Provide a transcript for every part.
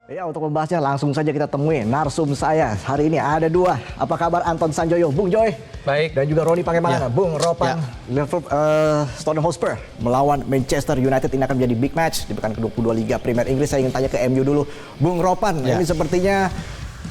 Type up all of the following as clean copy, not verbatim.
Ya, untuk membahasnya langsung saja kita temui narsum saya. Hari ini ada dua. Apa kabar Anton Sanjoyo, Bung Joy? Baik. Dan juga Roni Pangemana, Bung Ropan. Liverpool, Tottenham Hotspur melawan Manchester United. Ini akan menjadi big match di pekan ke-22 Liga Premier Inggris. Saya ingin tanya ke MU dulu. Bung Ropan, ini sepertinya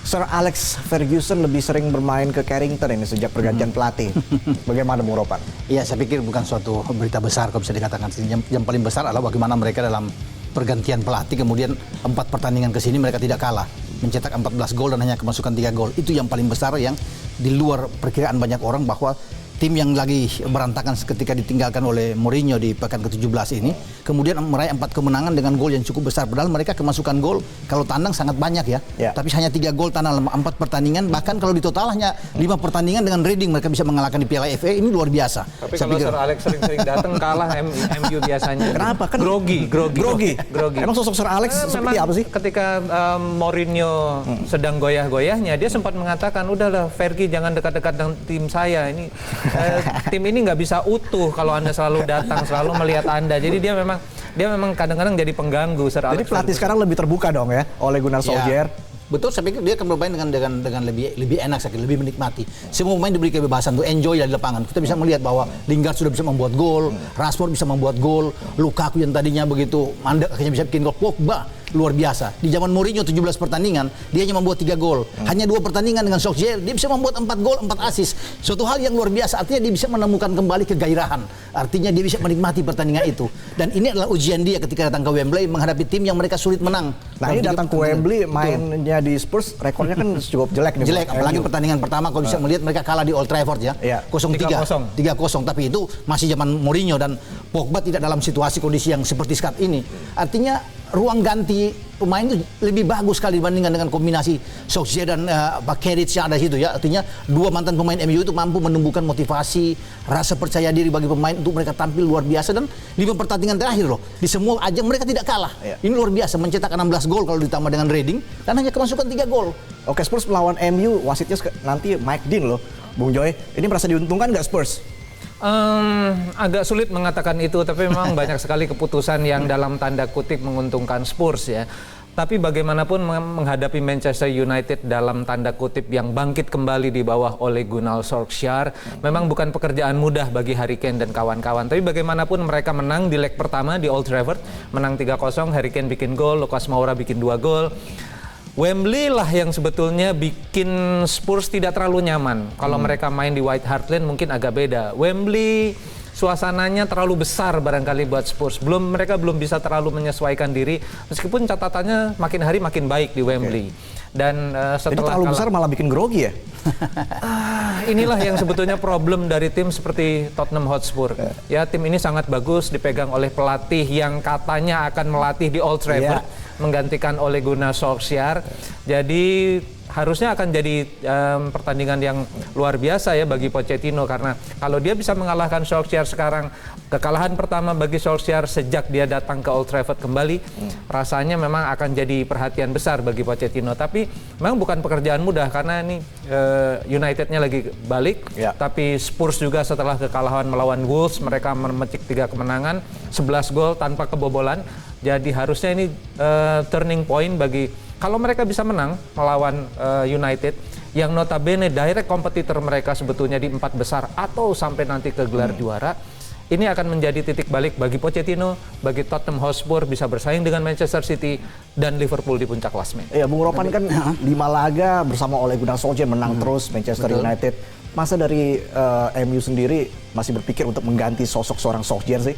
Sir Alex Ferguson lebih sering bermain ke Carrington ini sejak pergantian pelatih. Bagaimana Bung Ropan? Iya, saya pikir bukan suatu berita besar kalau bisa dikatakan. Yang paling besar adalah bagaimana mereka dalam pergantian pelatih, kemudian 4 pertandingan ke sini mereka tidak kalah, mencetak 14 gol dan hanya kemasukan 3 gol. Itu yang paling besar, yang di luar perkiraan banyak orang, bahwa tim yang lagi berantakan ketika ditinggalkan oleh Mourinho di pekan ke-17 ini kemudian meraih 4 kemenangan dengan gol yang cukup besar, padahal mereka kemasukan gol kalau tandang sangat banyak ya. Tapi hanya 3 gol tandang 4 pertandingan, bahkan kalau di total hanya 5 pertandingan dengan Reading mereka bisa mengalahkan di Piala FA. Ini luar biasa. Tapi kalau Sir Alex sering-sering datang kalah MU biasanya. Kenapa? Kan grogi. Emang sosok Sir Alex seperti apa sih? Ketika Mourinho sedang goyah-goyahnya, dia sempat mengatakan, udahlah Fergie, jangan dekat-dekat dengan tim saya. Ini tim ini nggak bisa utuh kalau Anda selalu datang, selalu melihat Anda. Jadi dia memang kadang-kadang jadi pengganggu. Sir Alex. Jadi pelatih sekarang lebih terbuka dong ya, Ole Gunnar Solskjaer. Betul, saya pikir dia akan bermain dengan lebih enak, saya kira, lebih menikmati. Semua pemain diberi kebebasan untuk enjoy di lapangan. Kita bisa melihat bahwa Lingard sudah bisa membuat gol, Rashford bisa membuat gol, Lukaku yang tadinya begitu mandek akhirnya bisa bikin gol, Pogba luar biasa. Di zaman Mourinho 17 pertandingan, dia hanya membuat 3 gol. Hanya 2 pertandingan dengan Solskjaer, dia bisa membuat 4 gol, 4 assist. Suatu hal yang luar biasa, artinya dia bisa menemukan kembali kegairahan. Artinya dia bisa menikmati pertandingan itu. Dan ini adalah ujian dia ketika datang ke Wembley menghadapi tim yang mereka sulit menang. Nah, ini datang ke Wembley, mainnya di Spurs, rekornya kan cukup jelek nih. Jelek, apalagi pertandingan pertama kalau bisa melihat mereka kalah di Old Trafford ya. 0-3. 3-0, tapi itu masih zaman Mourinho dan Pogba tidak dalam situasi kondisi yang seperti saat ini. Artinya ruang ganti pemain itu lebih bagus sekali dibandingkan dengan kombinasi Solskjaer dan Karic yang ada di situ ya. Artinya dua mantan pemain MU itu mampu menumbuhkan motivasi, rasa percaya diri bagi pemain untuk mereka tampil luar biasa, dan 5 pertandingan terakhir loh di semua ajang mereka tidak kalah. Ini luar biasa, mencetak 16 gol kalau ditambah dengan Reading dan hanya kemasukan 3 gol. Oke, Spurs melawan MU, wasitnya nanti Mike Dean loh. Bung Joy, ini merasa diuntungkan nggak Spurs? Agak sulit mengatakan itu, tapi memang banyak sekali keputusan yang dalam tanda kutip menguntungkan Spurs ya. Tapi bagaimanapun menghadapi Manchester United dalam tanda kutip yang bangkit kembali di bawah Ole Gunnar Solskjaer memang bukan pekerjaan mudah bagi Harry Kane dan kawan-kawan. Tapi bagaimanapun mereka menang di leg pertama di Old Trafford, menang 3-0, Harry Kane bikin gol, Lucas Moura bikin 2 gol. Wembley lah yang sebetulnya bikin Spurs tidak terlalu nyaman. Kalau mereka main di White Hart Lane mungkin agak beda. Wembley suasananya terlalu besar barangkali buat Spurs. Mereka belum bisa terlalu menyesuaikan diri, meskipun catatannya makin hari makin baik di Wembley. Dan setelah jadi terlalu besar malah bikin grogi ya? Inilah yang sebetulnya problem dari tim seperti Tottenham Hotspur. Ya, tim ini sangat bagus, dipegang oleh pelatih yang katanya akan melatih di Old Trafford, menggantikan Ole Gunnar Solskjaer. Jadi harusnya akan jadi pertandingan yang luar biasa ya bagi Pochettino, karena kalau dia bisa mengalahkan Solskjaer sekarang, kekalahan pertama bagi Solskjaer sejak dia datang ke Old Trafford kembali, rasanya memang akan jadi perhatian besar bagi Pochettino. Tapi memang bukan pekerjaan mudah, karena ini Unitednya lagi balik, tapi Spurs juga setelah kekalahan melawan Wolves, mereka memecik 3 kemenangan, 11 gol tanpa kebobolan. Jadi harusnya ini turning point bagi, kalau mereka bisa menang melawan United, yang notabene direct kompetitor mereka sebetulnya di 4 besar atau sampai nanti ke gelar juara, ini akan menjadi titik balik bagi Pochettino, bagi Tottenham Hotspur bisa bersaing dengan Manchester City dan Liverpool di puncak klasemen. Iya, Bung Ropan kan di Malaga bersama Ole Gunnar Solskjaer menang terus Manchester United. Masa dari MU sendiri masih berpikir untuk mengganti sosok seorang Solskjaer sih?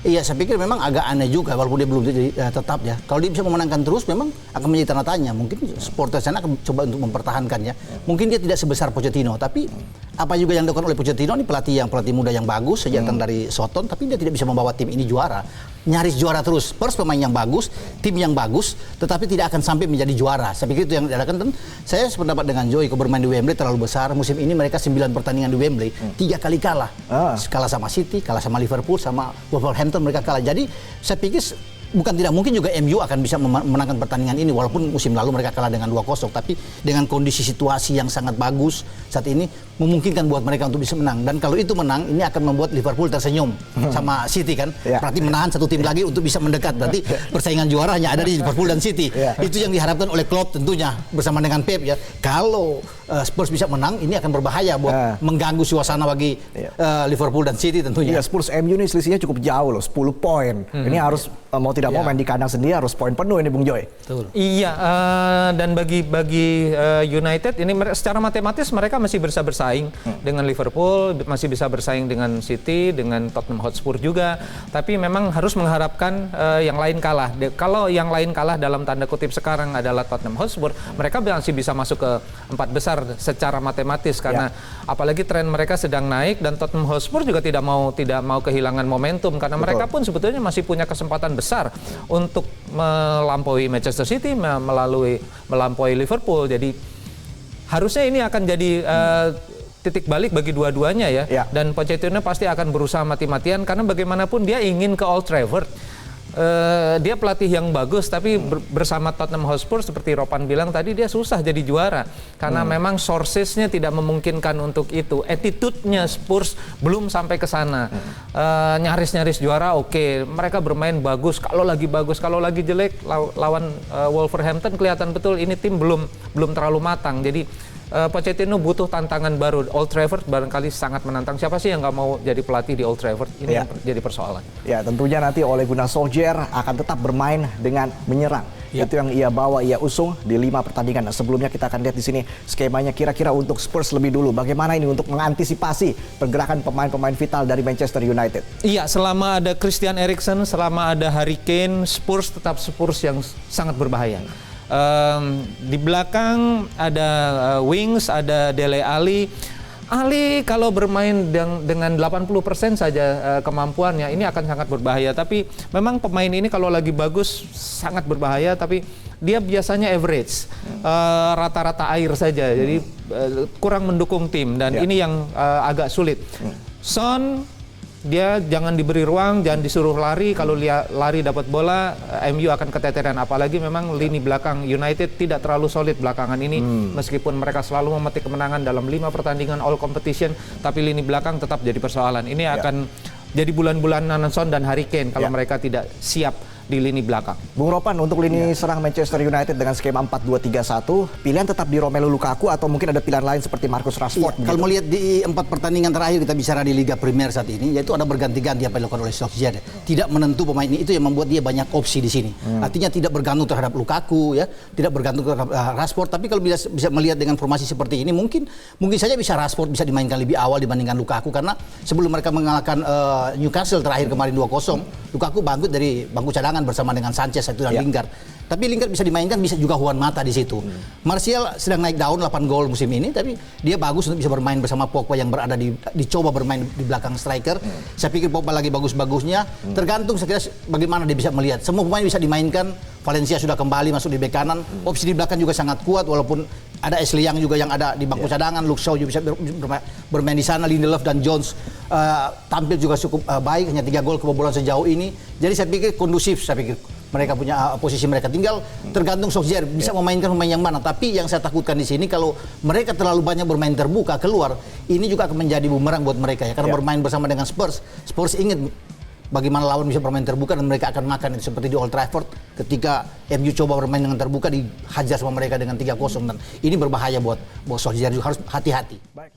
Iya, saya pikir memang agak aneh juga walaupun dia belum jadi tetap ya. Kalau dia bisa memenangkan terus, memang akan menjadi tanda tanya. Mungkin supporter sana akan coba untuk mempertahankannya. Mungkin dia tidak sebesar Pochettino, tapi apa juga yang dilakukan oleh Pochettino, ini pelatih muda yang bagus sejak datang dari Soton, tapi dia tidak bisa membawa tim ini juara. Nyaris juara terus. Spurs pemain yang bagus, tim yang bagus, tetapi tidak akan sampai menjadi juara. Saya pikir itu yang dilakukan. Dan saya sependapat dengan Joy, kalau bermain di Wembley terlalu besar. Musim ini mereka 9 pertandingan di Wembley, 3 kali kalah. Kalah sama City, kalah sama Liverpool, sama Wolverhampton mereka kalah. Jadi saya pikir bukan tidak mungkin juga MU akan bisa memenangkan pertandingan ini walaupun musim lalu mereka kalah dengan 2-0, tapi dengan kondisi situasi yang sangat bagus saat ini memungkinkan buat mereka untuk bisa menang. Dan kalau itu menang, ini akan membuat Liverpool tersenyum sama City kan. Berarti menahan satu tim lagi untuk bisa mendekat. Berarti persaingan juara hanya ada di Liverpool dan City. Itu yang diharapkan oleh Klopp tentunya bersama dengan Pep ya. Kalau Spurs bisa menang, ini akan berbahaya buat mengganggu suasana bagi Liverpool dan City tentunya. Iya, Spurs MU ini selisihnya cukup jauh loh, 10 poin. Ini harus mau tidak mau main di kandang sendiri harus poin penuh ini Bung Joy. Betul. Iya, dan bagi United ini secara matematis mereka masih bisa bersaing dengan Liverpool, masih bisa bersaing dengan City, dengan Tottenham Hotspur juga. Tapi memang harus mengharapkan yang lain kalah. Kalau yang lain kalah dalam tanda kutip sekarang adalah Tottenham Hotspur, mereka masih bisa masuk ke 4 besar secara matematis karena apalagi tren mereka sedang naik dan Tottenham Hotspur juga tidak mau kehilangan momentum karena mereka pun sebetulnya masih punya kesempatan besar untuk melampaui Manchester City, melampaui Liverpool. Jadi harusnya ini akan jadi titik balik bagi dua-duanya ya. Dan Pochettino pasti akan berusaha mati-matian karena bagaimanapun dia ingin ke Old Trafford. Dia pelatih yang bagus tapi bersama Tottenham Hotspur seperti Ropan bilang tadi dia susah jadi juara karena memang sourcesnya tidak memungkinkan untuk itu. Attitude-nya Spurs belum sampai ke sana. Nyaris-nyaris juara oke. Mereka bermain bagus, kalau lagi jelek lawan Wolverhampton kelihatan betul ini tim belum terlalu matang. Jadi Pochettino butuh tantangan baru. Old Trafford barangkali sangat menantang. Siapa sih yang nggak mau jadi pelatih di Old Trafford? Ini yang jadi persoalan. Ya, tentunya nanti Ole Gunnar Solskjaer akan tetap bermain dengan menyerang. Itu yang ia bawa, ia usung di 5 pertandingan. Nah, sebelumnya kita akan lihat di sini skemanya kira-kira untuk Spurs lebih dulu. Bagaimana ini untuk mengantisipasi pergerakan pemain-pemain vital dari Manchester United? Iya, selama ada Christian Eriksen, selama ada Harry Kane, Spurs tetap Spurs yang sangat berbahaya. Di belakang ada Wings, ada Dele Alli. Ali kalau bermain dengan 80% saja kemampuannya, ini akan sangat berbahaya. Tapi memang pemain ini kalau lagi bagus sangat berbahaya, tapi dia biasanya average, rata-rata air saja. Jadi kurang mendukung tim dan ini yang agak sulit. Son, dia jangan diberi ruang, jangan disuruh lari. Kalau lari dapat bola, MU akan keteteran. Apalagi memang lini belakang United tidak terlalu solid belakangan ini. Meskipun mereka selalu memetik kemenangan dalam 5 pertandingan all competition, tapi lini belakang tetap jadi persoalan. Ini akan jadi bulan-bulanan Son dan Harry Kane kalau mereka tidak siap di lini belakang. Bung Ropan, untuk lini serang Manchester United dengan skema 4-2-3-1, pilihan tetap di Romelu Lukaku atau mungkin ada pilihan lain seperti Marcus Rashford? Kalau melihat di 4 pertandingan terakhir kita bicara di Liga Premier saat ini, yaitu ada berganti-ganti apa yang dilakukan oleh Solskjaer. Tidak menentu pemain ini, itu yang membuat dia banyak opsi di sini. Artinya tidak bergantung terhadap Lukaku, ya, tidak bergantung terhadap Rashford. Tapi kalau bisa melihat dengan formasi seperti ini, mungkin saja bisa Rashford bisa dimainkan lebih awal dibandingkan Lukaku karena sebelum mereka mengalahkan Newcastle terakhir kemarin 2-0, Lukaku bangkit dari bangku cadangan bersama dengan Sanchez itu dan Lingard. Tapi Lingard bisa dimainkan, bisa juga Juan Mata di situ. Martial sedang naik daun 8 gol musim ini, tapi dia bagus untuk bisa bermain bersama Pogba yang berada dicoba bermain di belakang striker. Saya pikir Pogba lagi bagus-bagusnya. Tergantung saya kira bagaimana dia bisa melihat. Semua pemain bisa dimainkan. Valencia sudah kembali masuk di bek kanan. Opsi di belakang juga sangat kuat walaupun ada Ashley Young juga yang ada di bangku cadangan. Luke Shaw juga bisa bermain di sana. Lindelof dan Jones tampil juga cukup baik, hanya 3 gol kebobolan sejauh ini. Jadi saya pikir kondusif, saya pikir mereka punya posisi mereka. Tinggal tergantung Solskjaer bisa memainkan pemain yang mana. Tapi yang saya takutkan di sini kalau mereka terlalu banyak bermain terbuka keluar, ini juga akan menjadi bumerang buat mereka ya. Karena bermain bersama dengan Spurs ingat bagaimana lawan bisa bermain terbuka dan mereka akan makan itu seperti di Old Trafford ketika MU coba bermain dengan terbuka dihajar sama mereka dengan 3-0 dan ini berbahaya buat Solskjaer, juga harus hati-hati. Baik.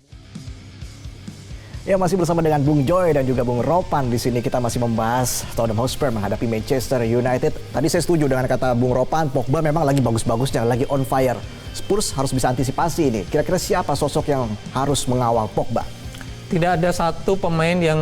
Ya, masih bersama dengan Bung Joy dan juga Bung Ropan. Di sini kita masih membahas Tottenham Hotspur menghadapi Manchester United. Tadi saya setuju dengan kata Bung Ropan, Pogba memang lagi bagus-bagusnya, lagi on fire. Spurs harus bisa antisipasi ini. Kira-kira siapa sosok yang harus mengawal Pogba? Tidak ada satu pemain yang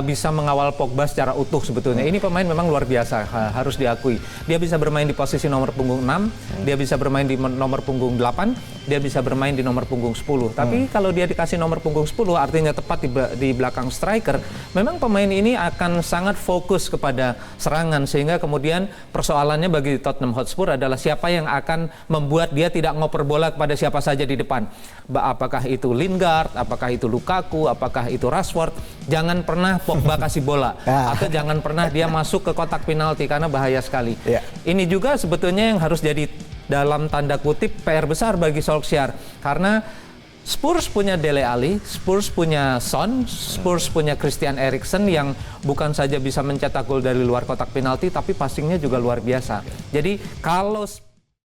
bisa mengawal Pogba secara utuh sebetulnya. Ini pemain memang luar biasa, harus diakui. Dia bisa bermain di posisi nomor punggung 6, dia bisa bermain di nomor punggung 8, dia bisa bermain di nomor punggung 10. Tapi kalau dia dikasih nomor punggung 10 artinya tepat di belakang striker, memang pemain ini akan sangat fokus kepada serangan, sehingga kemudian persoalannya bagi Tottenham Hotspur adalah siapa yang akan membuat dia tidak ngoper bola kepada siapa saja di depan. Apakah itu Lingard, apakah itu Lukaku, apakah itu Rashford. Jangan pernah Pogba kasih bola atau jangan pernah dia masuk ke kotak penalti karena bahaya sekali. Ini juga sebetulnya yang harus jadi dalam tanda kutip PR besar bagi Solskjaer, karena Spurs punya Dele Alli, Spurs punya Son, Spurs punya Christian Eriksen yang bukan saja bisa mencetak gol dari luar kotak penalti, tapi passingnya juga luar biasa. Jadi kalau